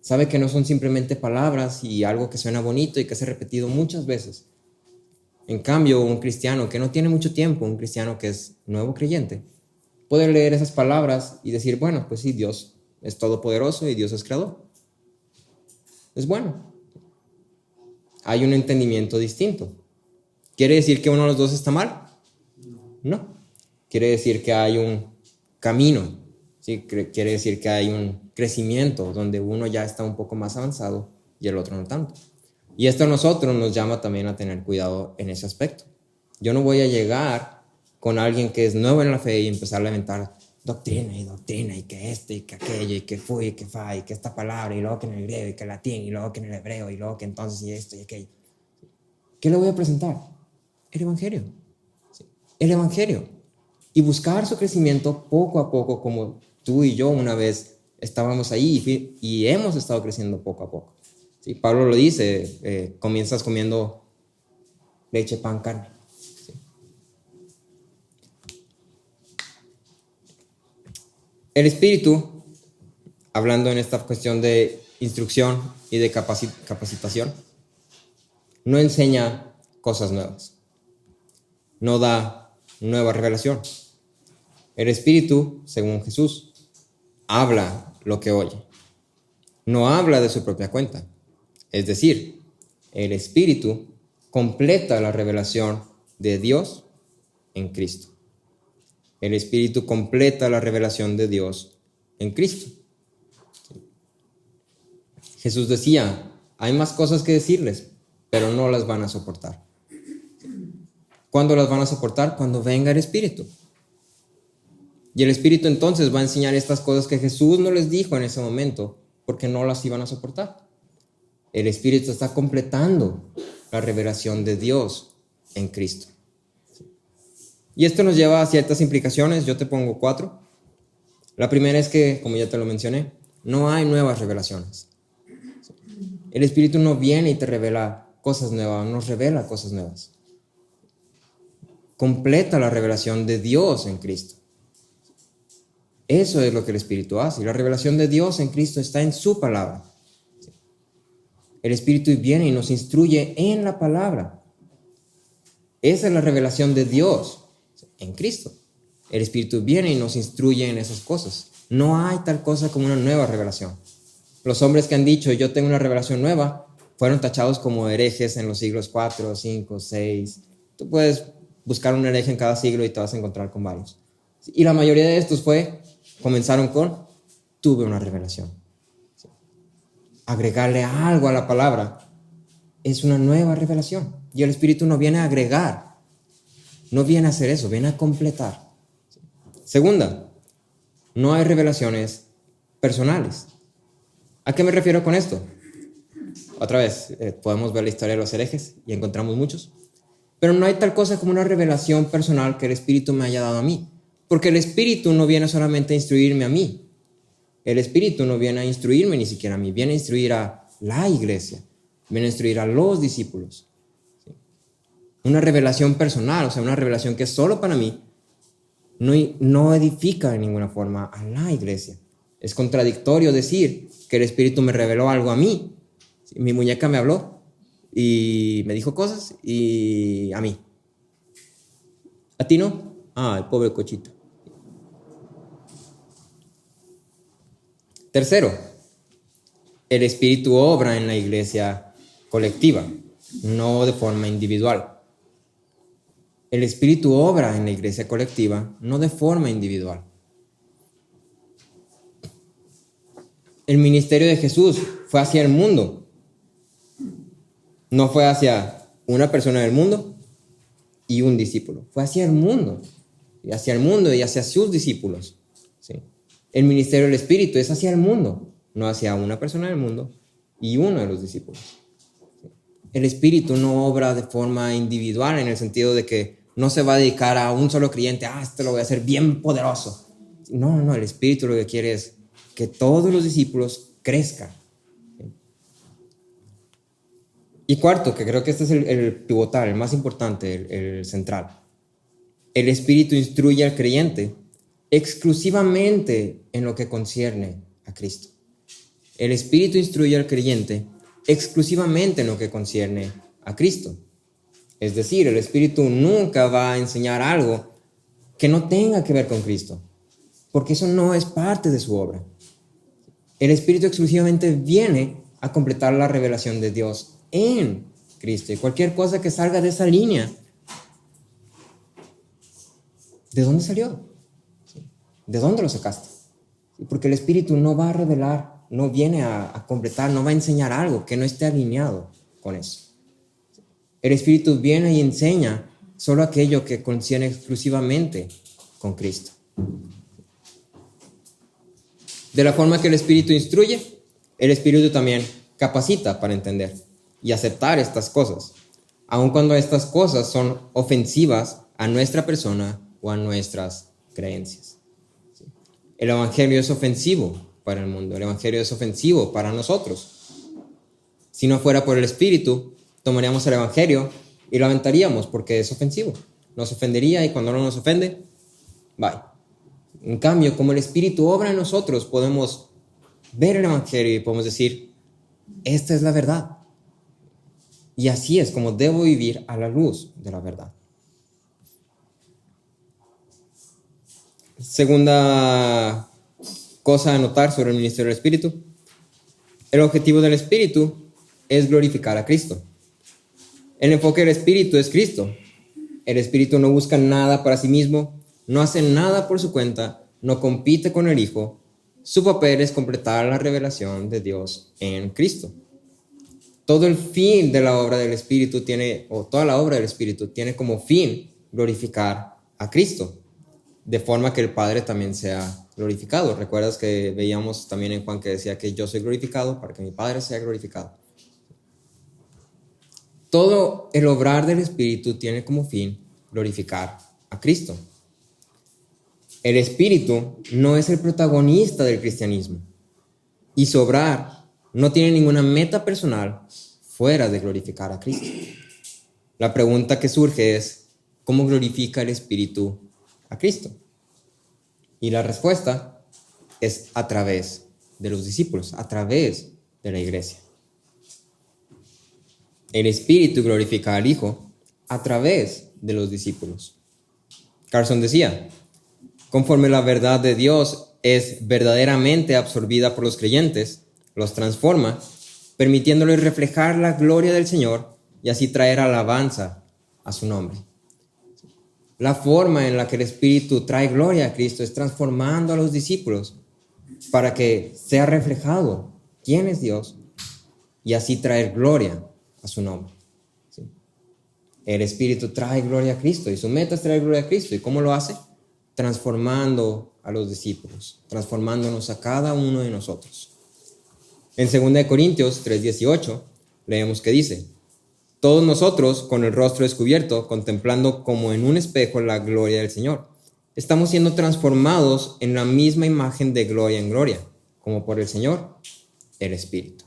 Sabe que no son simplemente palabras y algo que suena bonito y que se ha repetido muchas veces. En cambio, un cristiano que no tiene mucho tiempo, un cristiano que es nuevo creyente, puede leer esas palabras y decir, bueno, pues sí, Dios es todopoderoso y Dios es creador. Es bueno. Hay un entendimiento distinto. ¿Quiere decir que uno de los dos está mal? No. Quiere decir que hay un camino, ¿sí? Quiere decir que hay un crecimiento donde uno ya está un poco más avanzado y el otro no tanto. Y esto a nosotros nos llama también a tener cuidado en ese aspecto. Yo no voy a llegar con alguien que es nuevo en la fe y empezar a lamentar doctrina, y que esto, y que aquello, y que fui, y que fa, y que esta palabra, y luego que en el griego, y que en latín, y luego que en el hebreo, y luego que entonces, y esto, y aquello. ¿Qué le voy a presentar? El Evangelio. ¿Sí? El Evangelio. Y buscar su crecimiento poco a poco, como tú y yo una vez estábamos ahí y hemos estado creciendo poco a poco. ¿Sí? Pablo lo dice, comienzas comiendo leche, pan, carne. ¿Sí? El Espíritu, hablando en esta cuestión de instrucción y de capacitación, no enseña cosas nuevas, no da nueva revelación. El Espíritu, según Jesús, habla lo que oye, no habla de su propia cuenta. Es decir, El Espíritu completa la revelación de Dios en Cristo. El Espíritu completa la revelación de Dios en Cristo. Jesús decía, hay más cosas que decirles, pero no las van a soportar. ¿Cuándo las van a soportar? Cuando venga el Espíritu. Y el Espíritu entonces va a enseñar estas cosas que Jesús no les dijo en ese momento, porque no las iban a soportar. El Espíritu está completando la revelación de Dios en Cristo. Y esto nos lleva a ciertas implicaciones. Yo te pongo 4. La primera es que, como ya te lo mencioné, no hay nuevas revelaciones. El Espíritu no viene y te revela cosas nuevas, nos revela cosas nuevas. Completa la revelación de Dios en Cristo. Eso es lo que el Espíritu hace. Y la revelación de Dios en Cristo está en su palabra. El Espíritu viene y nos instruye en la palabra. Esa es la revelación de Dios en Cristo. El Espíritu viene y nos instruye en esas cosas. No hay tal cosa como una nueva revelación. Los hombres que han dicho, yo tengo una revelación nueva, fueron tachados como herejes en los siglos 4, 5, 6. Tú puedes buscar un hereje en cada siglo y te vas a encontrar con varios. Y la mayoría de estos comenzaron con, tuve una revelación. Agregarle algo a la palabra es una nueva revelación. Y el Espíritu no viene a agregar, no viene a hacer eso, viene a completar. Segunda, no hay revelaciones personales. ¿A qué me refiero con esto? Otra vez, podemos ver la historia de los herejes y encontramos muchos. Pero no hay tal cosa como una revelación personal que el Espíritu me haya dado a mí. Porque el Espíritu no viene solamente a instruirme a mí. El Espíritu no viene a instruirme ni siquiera a mí. Viene a instruir a la iglesia. Viene a instruir a los discípulos. ¿Sí? Una revelación personal, o sea, una revelación que es solo para mí, no edifica de ninguna forma a la iglesia. Es contradictorio decir que el Espíritu me reveló algo a mí. ¿Sí? Mi muñeca me habló y me dijo cosas y a mí. ¿A ti no? Ah, el pobre cochito. Tercero, el Espíritu obra en la iglesia colectiva, no de forma individual. El Espíritu obra en la iglesia colectiva, no de forma individual. El ministerio de Jesús fue hacia el mundo. No fue hacia una persona del mundo y un discípulo. Fue hacia el mundo. Y hacia el mundo y hacia sus discípulos. ¿Sí? El ministerio del Espíritu es hacia el mundo, no hacia una persona del mundo y uno de los discípulos. ¿Sí? El Espíritu no obra de forma individual en el sentido de que no se va a dedicar a un solo creyente, esto lo voy a hacer bien poderoso. No, el Espíritu lo que quiere es que todos los discípulos crezcan. ¿Sí? Y cuarto, que creo que este es el pivotal, el más importante, el central. El Espíritu instruye al creyente exclusivamente en lo que concierne a Cristo. El Espíritu instruye al creyente exclusivamente en lo que concierne a Cristo. Es decir, el Espíritu nunca va a enseñar algo que no tenga que ver con Cristo, porque eso no es parte de su obra. El Espíritu exclusivamente viene a completar la revelación de Dios en Cristo. Y cualquier cosa que salga de esa línea, ¿de dónde salió? ¿De dónde lo sacaste? Porque el Espíritu no va a revelar, no viene a completar, no va a enseñar algo que no esté alineado con eso. El Espíritu viene y enseña solo aquello que concierne exclusivamente con Cristo. De la forma que el Espíritu instruye, el Espíritu también capacita para entender y aceptar estas cosas, aun cuando estas cosas son ofensivas a nuestra persona o a nuestras creencias. El Evangelio es ofensivo para el mundo, el Evangelio es ofensivo para nosotros. Si no fuera por el Espíritu, tomaríamos el Evangelio y lo aventaríamos porque es ofensivo. Nos ofendería y cuando no nos ofende, bye. En cambio, como el Espíritu obra en nosotros, podemos ver el Evangelio y podemos decir, esta es la verdad. Y así es como debo vivir a la luz de la verdad. Segunda cosa a notar sobre el ministerio del Espíritu. El objetivo del Espíritu es glorificar a Cristo. El enfoque del Espíritu es Cristo. El Espíritu no busca nada para sí mismo, no hace nada por su cuenta, no compite con el Hijo. Su papel es completar la revelación de Dios en Cristo. Todo el fin de la obra del Espíritu toda la obra del Espíritu tiene como fin glorificar a Cristo, de forma que el Padre también sea glorificado. ¿Recuerdas que veíamos también en Juan que decía que yo soy glorificado para que mi Padre sea glorificado? Todo el obrar del Espíritu tiene como fin glorificar a Cristo. El Espíritu no es el protagonista del cristianismo y su obrar no tiene ninguna meta personal fuera de glorificar a Cristo. La pregunta que surge es, ¿cómo glorifica el Espíritu a Cristo? Y la respuesta es a través de los discípulos, a través de la iglesia. El Espíritu glorifica al Hijo a través de los discípulos. Carson decía, conforme la verdad de Dios es verdaderamente absorbida por los creyentes, los transforma, permitiéndoles reflejar la gloria del Señor y así traer alabanza a su nombre. La forma en la que el Espíritu trae gloria a Cristo es transformando a los discípulos para que sea reflejado quién es Dios y así traer gloria a su nombre. ¿Sí? El Espíritu trae gloria a Cristo y su meta es traer gloria a Cristo. ¿Y cómo lo hace? Transformando a los discípulos, transformándonos a cada uno de nosotros. En 2 Corintios 3:18 leemos que dice, todos nosotros, con el rostro descubierto, contemplando como en un espejo la gloria del Señor, estamos siendo transformados en la misma imagen de gloria en gloria, como por el Señor, el Espíritu.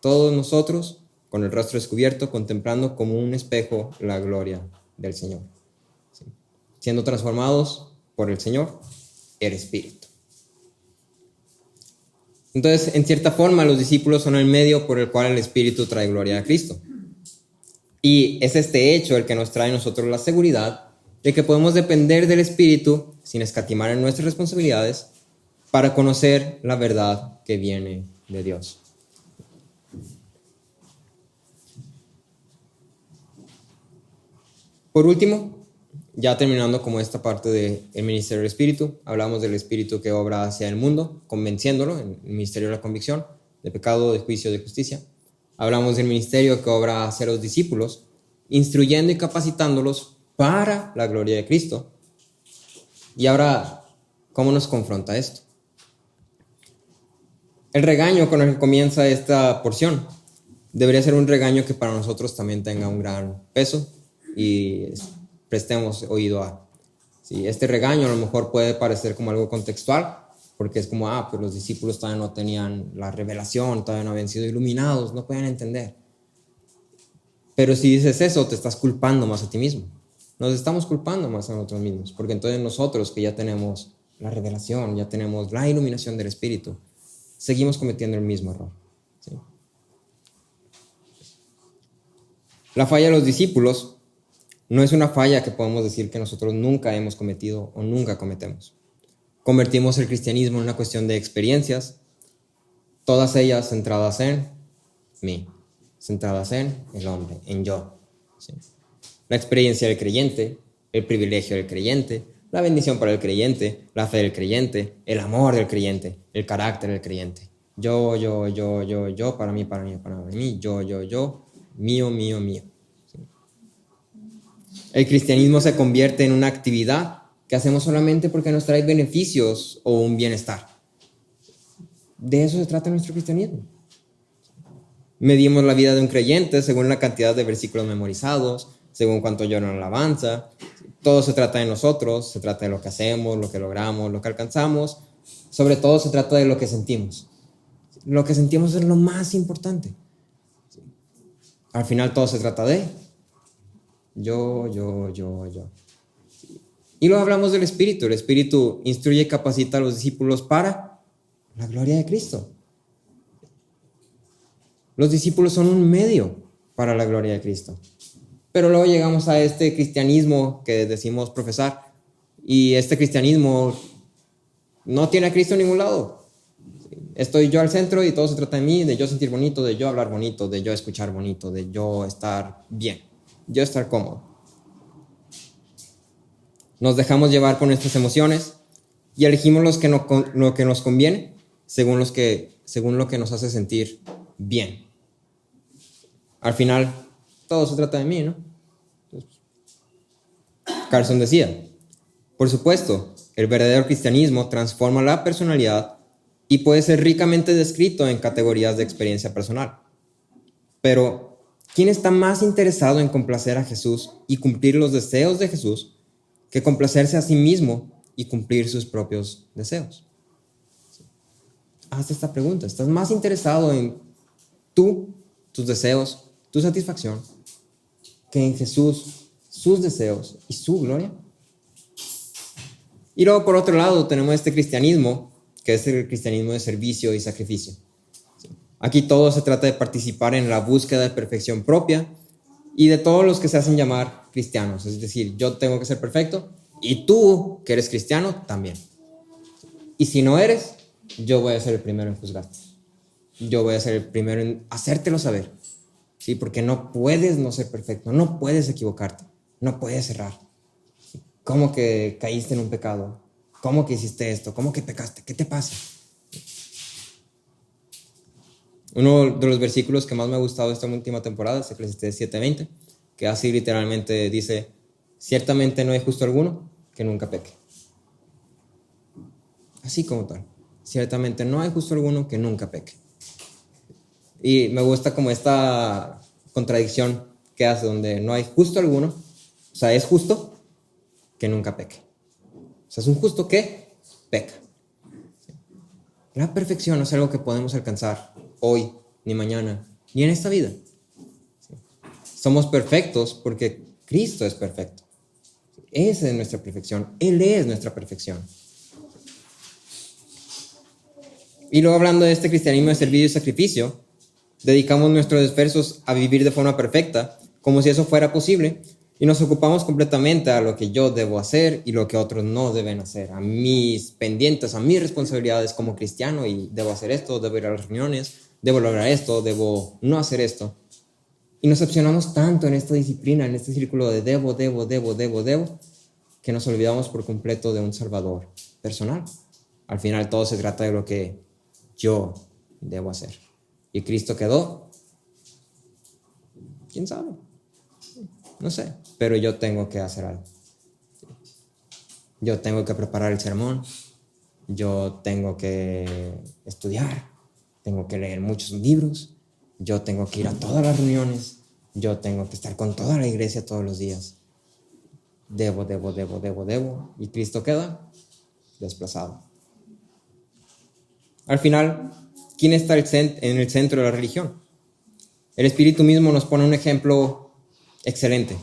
Todos nosotros, con el rostro descubierto, contemplando como un espejo la gloria del Señor. ¿Sí? Siendo transformados por el Señor, el Espíritu. Entonces, en cierta forma, los discípulos son el medio por el cual el Espíritu trae gloria a Cristo. Y es este hecho el que nos trae a nosotros la seguridad de que podemos depender del Espíritu sin escatimar en nuestras responsabilidades para conocer la verdad que viene de Dios. Por último, ya terminando como esta parte del ministerio del Espíritu, hablamos del Espíritu que obra hacia el mundo, convenciéndolo, en el ministerio de la convicción, de pecado, de juicio, de justicia. Hablamos del ministerio que obra hacia los discípulos, instruyendo y capacitándolos para la gloria de Cristo. Y ahora, ¿cómo nos confronta esto? El regaño con el que comienza esta porción debería ser un regaño que para nosotros también tenga un gran peso y prestemos oído a. Sí, este regaño a lo mejor puede parecer como algo contextual, porque es como, pues los discípulos todavía no tenían la revelación, todavía no habían sido iluminados, no podían entender. Pero si dices eso, te estás culpando más a ti mismo. Nos estamos culpando más a nosotros mismos, porque entonces nosotros que ya tenemos la revelación, ya tenemos la iluminación del Espíritu, seguimos cometiendo el mismo error. ¿Sí? La falla de los discípulos no es una falla que podemos decir que nosotros nunca hemos cometido o nunca cometemos. Convertimos el cristianismo en una cuestión de experiencias, todas ellas centradas en mí, centradas en el hombre, en yo. ¿Sí? La experiencia del creyente, el privilegio del creyente, la bendición para el creyente, la fe del creyente, el amor del creyente, el carácter del creyente. Yo, para mí, yo, mío. ¿Sí? El cristianismo se convierte en una actividad que hacemos solamente porque nos trae beneficios o un bienestar. De eso se trata nuestro cristianismo. Medimos la vida de un creyente según la cantidad de versículos memorizados, según cuánto lloran la alabanza. Todo se trata de nosotros, se trata de lo que hacemos, lo que logramos, lo que alcanzamos. Sobre todo se trata de lo que sentimos. Lo que sentimos es lo más importante. Al final todo se trata de yo. Y luego hablamos del Espíritu. El Espíritu instruye y capacita a los discípulos para la gloria de Cristo. Los discípulos son un medio para la gloria de Cristo. Pero luego llegamos a este cristianismo que decimos profesar. Y este cristianismo no tiene a Cristo en ningún lado. estoy yo al centro y todo se trata de mí, de yo sentir bonito, de yo hablar bonito, de yo escuchar bonito, de yo estar bien, yo estar cómodo. Nos dejamos llevar por nuestras emociones y elegimos lo que nos conviene según lo que nos hace sentir bien. Al final, todo se trata de mí, ¿no? Carson decía, por supuesto, el verdadero cristianismo transforma la personalidad y puede ser ricamente descrito en categorías de experiencia personal. Pero, ¿quién está más interesado en complacer a Jesús y cumplir los deseos de Jesús que complacerse a sí mismo y cumplir sus propios deseos? Haz esta pregunta. ¿Estás más interesado en tus deseos, tu satisfacción, que en Jesús, sus deseos y su gloria? Y luego, por otro lado, tenemos este cristianismo, que es el cristianismo de servicio y sacrificio. Aquí todo se trata de participar en la búsqueda de perfección propia y de todos los que se hacen llamar cristianos. Es decir, yo tengo que ser perfecto y tú, que eres cristiano, también. Y si no eres, yo voy a ser el primero en juzgarte. Yo voy a ser el primero en hacértelo saber. ¿Sí? Porque no puedes no ser perfecto, no puedes equivocarte, no puedes errar. ¿Cómo que caíste en un pecado? ¿Cómo que hiciste esto? ¿Cómo que pecaste? ¿Qué te pasa? Uno de los versículos que más me ha gustado esta última temporada es Eclesiastés 7:20, que así literalmente dice, ciertamente no hay justo alguno que nunca peque. Así como tal. Ciertamente no hay justo alguno que nunca peque. Y me gusta como esta contradicción que hace, donde no hay justo alguno, o sea, es justo que nunca peque. O sea, es un justo que peca. La perfección no es algo que podemos alcanzar hoy, ni mañana, ni en esta vida. Somos perfectos porque Cristo es perfecto. Esa es nuestra perfección. Él es nuestra perfección. Y luego, hablando de este cristianismo de servicio y sacrificio, dedicamos nuestros esfuerzos a vivir de forma perfecta, como si eso fuera posible, y nos ocupamos completamente a lo que yo debo hacer y lo que otros no deben hacer, a mis pendientes, a mis responsabilidades como cristiano, y debo hacer esto, debo ir a las reuniones, debo lograr esto, debo no hacer esto. Y nos opcionamos tanto en esta disciplina, en este círculo de debo, que nos olvidamos por completo de un Salvador personal. Al final todo se trata de lo que yo debo hacer. ¿Y Cristo quedó? ¿Quién sabe? No sé, pero yo tengo que hacer algo. Yo tengo que preparar el sermón, yo tengo que estudiar, tengo que leer muchos libros, yo tengo que ir a todas las reuniones, yo tengo que estar con toda la iglesia todos los días. Debo, y Cristo queda desplazado. Al final, ¿quién está en el centro de la religión? El Espíritu mismo nos pone un ejemplo excelente.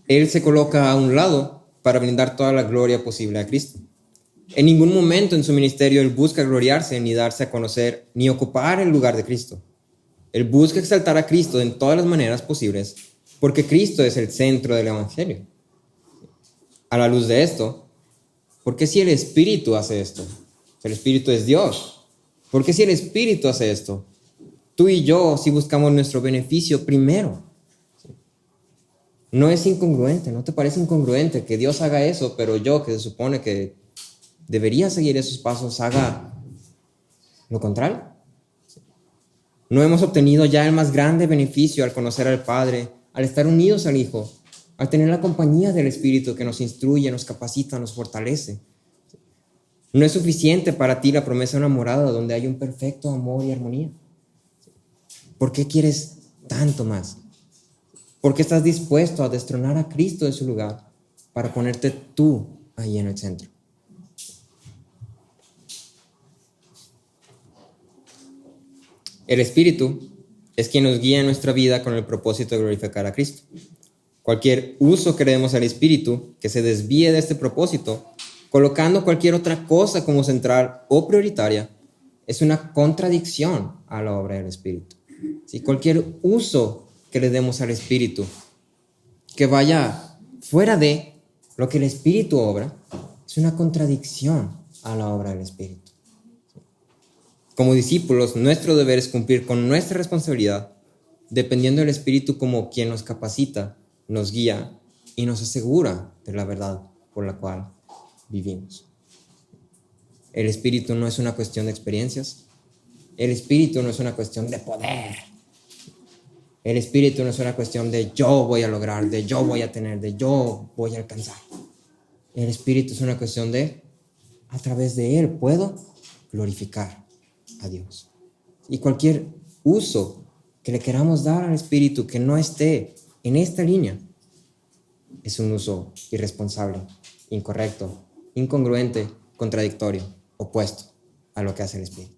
Él se coloca a un lado para brindar toda la gloria posible a Cristo. En ningún momento en su ministerio Él busca gloriarse, ni darse a conocer, ni ocupar el lugar de Cristo. Él busca exaltar a Cristo en todas las maneras posibles, porque Cristo es el centro del Evangelio. A la luz de esto, ¿por qué si el Espíritu hace esto? El Espíritu es Dios. ¿Por qué si el Espíritu hace esto? Tú y yo, si buscamos nuestro beneficio primero. No es incongruente, ¿no te parece incongruente que Dios haga eso, pero yo, que se supone que debería seguir esos pasos, haga lo contrario? ¿No hemos obtenido ya el más grande beneficio al conocer al Padre, al estar unidos al Hijo, al tener la compañía del Espíritu que nos instruye, nos capacita, nos fortalece? ¿No es suficiente para ti la promesa de una morada donde hay un perfecto amor y armonía? ¿Por qué quieres tanto más? ¿Por qué estás dispuesto a destronar a Cristo de su lugar para ponerte tú ahí en el centro? El Espíritu es quien nos guía en nuestra vida con el propósito de glorificar a Cristo. Cualquier uso que le demos al Espíritu que se desvíe de este propósito, colocando cualquier otra cosa como central o prioritaria, es una contradicción a la obra del Espíritu. Si cualquier uso que le demos al Espíritu que vaya fuera de lo que el Espíritu obra, es una contradicción a la obra del Espíritu. Como discípulos, nuestro deber es cumplir con nuestra responsabilidad, dependiendo del Espíritu como quien nos capacita, nos guía y nos asegura de la verdad por la cual vivimos. El Espíritu no es una cuestión de experiencias. El Espíritu no es una cuestión de poder. El Espíritu no es una cuestión de yo voy a lograr, de yo voy a tener, de yo voy a alcanzar. El Espíritu es una cuestión de a través de Él puedo glorificar a Dios. Y cualquier uso que le queramos dar al Espíritu que no esté en esta línea es un uso irresponsable, incorrecto, incongruente, contradictorio, opuesto a lo que hace el Espíritu.